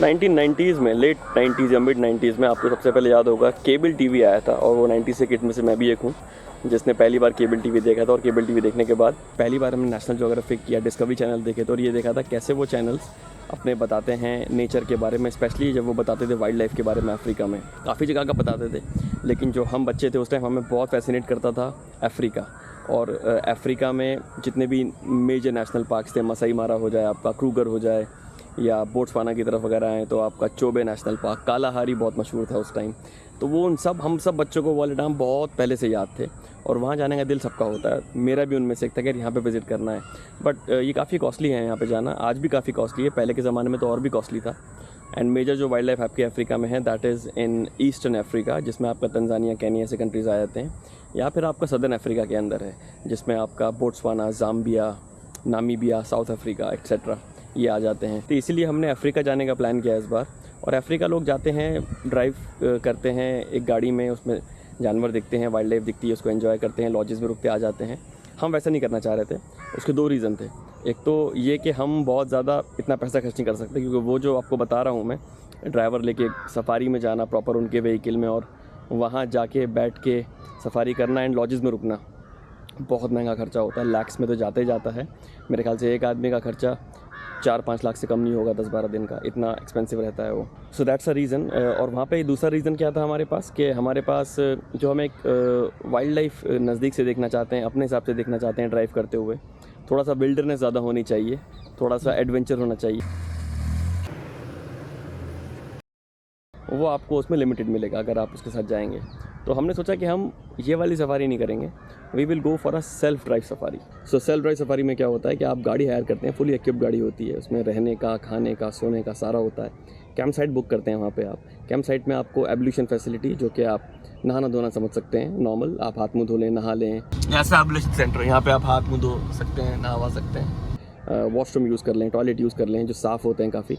1990s में, late 90s या mid 90s में आपको सबसे पहले याद होगा केबल टीवी आया था, और वो 90 से किड में से मैं भी एक हूँ जिसने पहली बार केबल टीवी देखा था। और केबल टीवी देखने के बाद पहली बार हमने नेशनल ज्योग्राफिक या डिस्कवरी चैनल देखे थे, और ये देखा था कैसे वो चैनल्स अपने बताते हैं नेचर के बारे में, स्पेशली जब वो बताते थे वाइल्ड लाइफ के बारे में। अफ्रीका में काफ़ी जगह का बताते थे, लेकिन जो हम बच्चे थे उस टाइम हमें बहुत फैसिनेट करता था अफ्रीका। और अफ्रीका में जितने भी मेजर नेशनल पार्क्स थे, मसाई मारा हो जाए, आपका क्रूगर हो जाए, या बोट्सवाना की तरफ अगर आएँ तो आपका चोबे नेशनल पार्क, कालाहारी बहुत मशहूर था उस टाइम। तो वो हम सब बच्चों को वाले डाम बहुत पहले से याद थे, और वहाँ जाने का दिल सबका होता है। मेरा भी उनमें से एक था कि यहाँ पे विज़िट करना है। बट ये काफ़ी कॉस्टली है यहाँ पे जाना, आज भी काफ़ी कॉस्टली है, पहले के ज़माने में तो और भी कॉस्टली था। एंड मेजर जो वाइल्ड लाइफ आपके अफ्रीका में है that is in eastern Africa, जिसमें आपका तंजानिया, केनिया ऐसे कंट्रीज़ आ जाते हैं, या फिर आपका सदर्न अफ्रीका के अंदर है जिसमें आपका Botswana, Zambia, Namibia, south Africa etcetera ये आ जाते हैं। तो इसीलिए हमने अफ्रीका जाने का प्लान किया इस बार। और अफ्रीका लोग जाते हैं, ड्राइव करते हैं एक गाड़ी में, उसमें जानवर दिखते हैं, वाइल्ड लाइफ दिखती है, उसको एंजॉय करते हैं, लॉजेस में रुकते आ जाते हैं। हम वैसा नहीं करना चाह रहे थे। उसके दो रीज़न थे। एक तो ये कि हम बहुत ज़्यादा इतना पैसा खर्च नहीं कर सकते, क्योंकि वो जो आपको बता रहा हूँ मैं, ड्राइवर लेके सफारी में जाना प्रॉपर उनके व्हीकल में, और वहाँ जाके बैठ के सफारी करना एंड लॉजेस में रुकना, बहुत महंगा खर्चा होता है। लैक्स में तो जाता ही जाता है। मेरे ख्याल से एक आदमी का खर्चा 4-5 लाख से कम नहीं होगा 10-12 दिन का, इतना एक्सपेंसिव रहता है वो। So that's a reason. और वहाँ पे दूसरा रीज़न क्या था हमारे पास, कि हमारे पास जो हम एक वाइल्ड लाइफ नज़दीक से देखना चाहते हैं, अपने हिसाब से देखना चाहते हैं ड्राइव करते हुए, थोड़ा सा विल्डरनेस ज़्यादा होनी चाहिए, थोड़ा सा एडवेंचर होना चाहिए, वो आपको उसमें लिमिटेड मिलेगा अगर आप उसके साथ जाएंगे। तो हमने सोचा कि हम ये वाली सफारी नहीं करेंगे, we will go for a self drive safari. So self drive safari में क्या होता है कि आप गाड़ी हायर करते हैं, फुली इक्विप्ड गाड़ी होती है, उसमें रहने का, खाने का, सोने का सारा होता है। कैंप साइट बुक करते हैं वहाँ पे आप। कैंप साइट में आपको एब्ल्यूशन फैसिलिटी, जो कि आप नहाना धोना समझ सकते हैं, नॉर्मल आप हाथ मुँह धो लें, नहा लें, ऐसा एब्ल्यूशन सेंटर, यहाँ पे आप हाथ मुँह धो सकते हैं, नहावा सकते हैं, वॉशरूम यूज़ कर लें, टॉयलेट यूज़ कर लें, जो साफ़ होते हैं काफ़ी।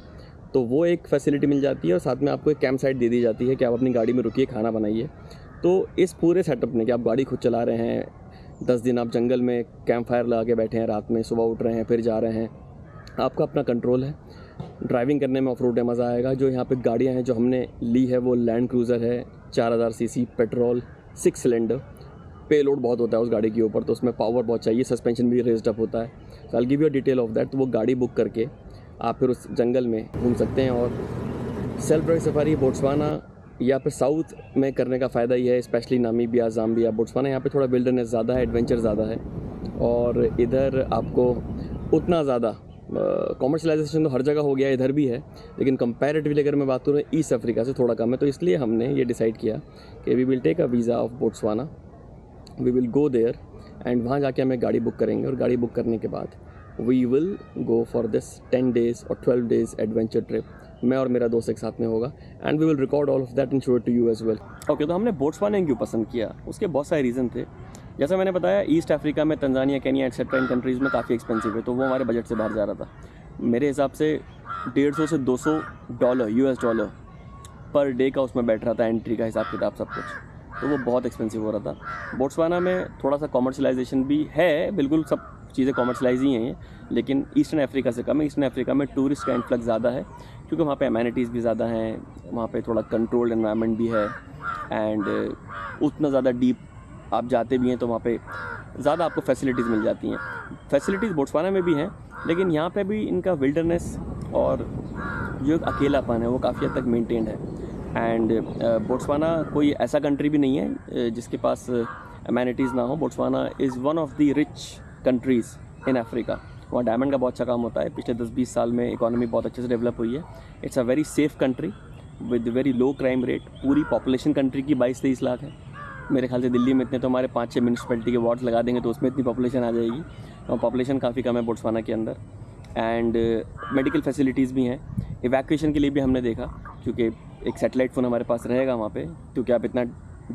तो वो एक फैसिलिटी मिल जाती है, और साथ में आपको एक कैंप साइट दे दी जाती है कि आप अपनी गाड़ी में रुकिए, खाना बनाइए। तो इस पूरे सेटअप में कि आप गाड़ी खुद चला रहे हैं, 10 दिन आप जंगल में कैंप फायर लगा के बैठे हैं, रात में सुबह उठ रहे हैं, फिर जा रहे हैं, आपका अपना कंट्रोल है। ड्राइविंग करने में ऑफ रोड है, मज़ा आएगा। जो यहाँ पे गाड़ियाँ हैं जो हमने ली है वो लैंड क्रूज़र है, 4000 सीसी, पेट्रोल, 6 सिलेंडर। पे लोड बहुत होता है उस गाड़ी के ऊपर, तो उसमें पावर बहुत चाहिए, सस्पेंशन भी रेज्ड अप होता है। So I will give you detail of that. तो वो गाड़ी बुक करके आप फिर उस जंगल में घूम सकते हैं। और सेल्फ ड्राइव सफारी बोट्सवाना या फिर साउथ में करने का फ़ायदा ये है, स्पेशली नामीबिया, ज़ाम्बिया, बोट्सवाना, यहाँ पे थोड़ा विल्डरनेस ज़्यादा है, एडवेंचर ज़्यादा है, और इधर आपको उतना ज़्यादा कॉमर्शलाइजेशन तो हर जगह हो गया, इधर भी है, लेकिन कंपैरेटिवली अगर मैं बात करूँ ईस्ट अफ्रीका से थोड़ा कम है। तो इसलिए हमने ये डिसाइड किया कि we will take a visa of Botswana, we will go there, and वहाँ जाके हमें गाड़ी बुक करेंगे, और गाड़ी बुक करने के बाद we will go for this 10 days और 12 days एडवेंचर ट्रिप। मैं और मेरा दोस्त एक साथ में होगा, and we will record all of that and show it to you as well. Okay, तो हमने बोट्सवाना क्यों पसंद किया, उसके बहुत सारे रीज़न थे। जैसा मैंने बताया, ईस्ट अफ्रीका में तंजानिया, केनिया एक्सेट्रा इन कंट्रीज़ में काफ़ी एक्सपेंसिव है, तो वो हमारे बजट से बाहर जा रहा था। मेरे हिसाब से 150 से $200 US डॉलर पर डे का उसमें बैठ रहा था, एंट्री का हिसाब किताब सब कुछ, तो वो बहुत एक्सपेंसिव हो रहा था। बोट्सवाना में थोड़ा सा कॉमर्शलाइजेशन भी है, बिल्कुल सब चीज़ें कॉमर्शलाइज ही हैं, लेकिन ईस्टर्न अफ्रीका से कम है। ईस्टर्न अफ्रीका में टूरिस्ट का इन्फ्लक्स ज़्यादा है, क्योंकि वहाँ पे अमेनिटीज़ भी ज़्यादा हैं, वहाँ पे थोड़ा कंट्रोल्ड एनवायरनमेंट भी है, एंड उतना ज़्यादा डीप आप जाते भी हैं तो वहाँ पे ज़्यादा आपको फैसिलिटीज़ मिल जाती हैं। फैसिलिटीज़ बोट्सवाना में भी हैं, लेकिन यहाँ पे भी इनका विल्डरनेस और जो एक अकेलापन है वो काफ़ी हद तक मेंटेन्ड है। एंड बोट्सवाना कोई ऐसा कंट्री भी नहीं है जिसके पास अमेनिटीज़ ना हो। Botswana is one of the rich countries in Africa. वहाँ डायमंड का बहुत अच्छा काम होता है। पिछले 10-20 साल में इकोनॉमी बहुत अच्छे से डेवलप हुई है। It's a very safe country with very low crime rate. पूरी पॉपुलेशन कंट्री की 22-23 लाख है। मेरे ख्याल से दिल्ली में इतने तो हमारे 5-6 म्यूनसिपैलिटी के वार्ड्स लगा देंगे तो उसमें इतनी पॉपुलेशन आ जाएगी। और पॉपुलेशन काफ़ी कम है बोट्सवाना के अंदर। एंड मेडिकल फैसिलिटीज़ भी हैं। इवैक्यूएशन के लिए भी हमने देखा, क्योंकि एक सैटेलाइट फ़ोन हमारे पास रहेगा वहाँ पे, क्योंकि आप इतना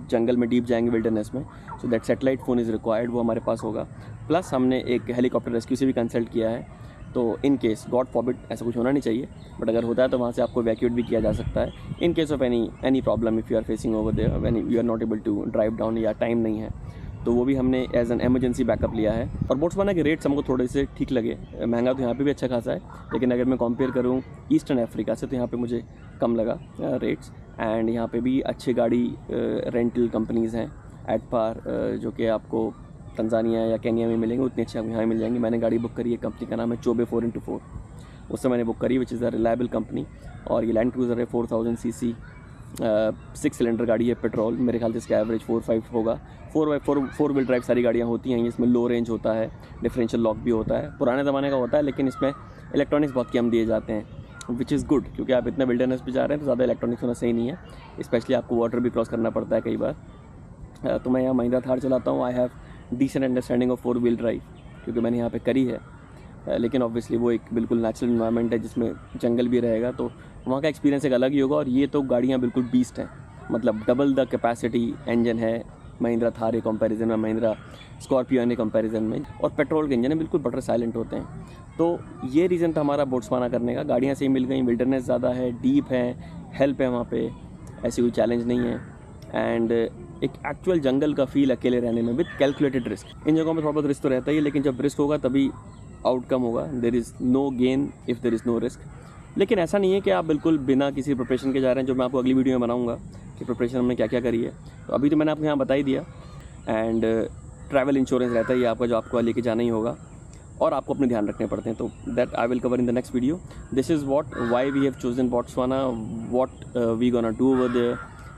जंगल में डीप जाएंगे विल्डरनेस में, so that satellite phone is required, वो हमारे पास होगा। प्लस हमने एक हेलीकॉप्टर रेस्क्यू से भी कंसल्ट किया है, तो इन केस गॉड फॉरबिड ऐसा कुछ होना नहीं चाहिए, बट अगर होता है तो वहाँ से आपको इवैक्यूएट भी किया जा सकता है in case of any problem if you are facing over there when you are not able to drive down या टाइम नहीं है तो वो भी हमने एज एन एमरजेंसी बैकअप लिया है। और बोट्सवाना के रेट्स हमको थोड़े से ठीक लगे, महंगा तो यहाँ पे भी अच्छा खासा है, लेकिन अगर मैं कंपेयर करूँ ईस्टर्न अफ्रीका से तो यहाँ पे मुझे कम लगा रेट्स। एंड यहाँ पे भी अच्छी गाड़ी रेंटल कंपनीज़ हैं एट पार, जो कि आपको तंजानिया या केनिया में मिलेंगे, उतनी अच्छी आपको यहाँ मिल जाएंगी। मैंने गाड़ी बुक करी है, कंपनी का नाम है चोबे 4x4, उससे मैंने बुक करी, which is a reliable company. और ये लैंड क्रूज़र है 4000 cc, 6 सिलेंडर गाड़ी है, पेट्रोल। मेरे ख्याल से इसका एवरेज 4.5 होगा। 4 व्हील ड्राइव सारी गाड़ियाँ होती हैं, इसमें लो रेंज होता है, डिफरेंशियल लॉक भी होता है, पुराने ज़माने का होता है, लेकिन इसमें इलेक्ट्रॉनिक्स बहुत कम दिए जाते हैं, विच इज़ गुड, क्योंकि आप इतना विल्डरनेस पे जा रहे हैं तो ज़्यादा इलेक्ट्रॉनिक्स होना सही नहीं है, स्पेशली आपको वाटर भी क्रॉस करना पड़ता है कई बार। तो मैं यहाँ महिंद्रा थार चलाता हूँ। I have decent understanding of 4 wheel drive, क्योंकि मैंने यहाँ पे करी है, लेकिन ऑब्वियसली वो एक बिल्कुल नेचुरल इन्वायरमेंट है जिसमें जंगल भी रहेगा, तो वहाँ का एक्सपीरियंस एक अलग ही होगा। और ये तो गाड़ियाँ बिल्कुल बीस्ट हैं, मतलब डबल द कैपेसिटी इंजन है महिंद्रा थार के कंपैरिजन में, महिंद्रा स्कॉर्पियो के कंपैरिजन में, और पेट्रोल के इंजन है, बिल्कुल बटर साइलेंट होते हैं। तो ये रीज़न था हमारा बोट्सवाना करने का। गाड़ियाँ सही मिल गई, विल्डरनेस ज़्यादा है, डीप है, हेल्प है वहाँ पे, ऐसी कोई चैलेंज नहीं है। एंड एक एक्चुअल जंगल का फील अकेले रहने में विद कैलकुलेटेड रिस्क। इन जगहों में थोड़ा बहुत रिस्क तो रहता ही है, लेकिन जब रिस्क होगा तभी आउटकम होगा। There is no gain if there is no risk. लेकिन ऐसा नहीं है कि आप बिल्कुल बिना किसी प्रिपरेशन के जा रहे हैं, जो मैं आपको अगली वीडियो में बनाऊंगा कि प्रिपरेशन हमने क्या क्या करी है। तो अभी तो मैंने आपको यहाँ बता ही दिया। एंड ट्रैवल इंश्योरेंस रहता है आपका, जो आपको लेके जाना ही होगा, और आपको अपने ध्यान रखने पड़ते हैं, तो that I will cover in the next video. This is what why we have chosen Botswana, what we gonna do over there,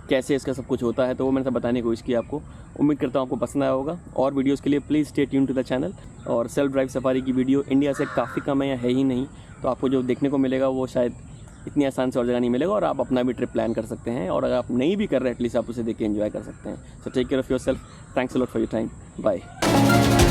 कैसे इसका सब कुछ होता है, तो वो मैंने सब बताने की कोशिश की आपको। उम्मीद करता हूँ आपको पसंद आया होगा। और वीडियोस के लिए please stay tune to the channel. और सेल्फ ड्राइव सफारी की वीडियो इंडिया से काफ़ी कम है या है ही नहीं, तो आपको जो देखने को मिलेगा वो शायद इतनी आसान से और जगह नहीं मिलेगा, और आप अपना भी ट्रिप प्लान कर सकते हैं, और अगर आप नहीं भी कर रहे एटलीस्ट आप उसे देख के एंजॉय कर सकते हैं। So take care of your self. Thanks a lot for your time. Bye.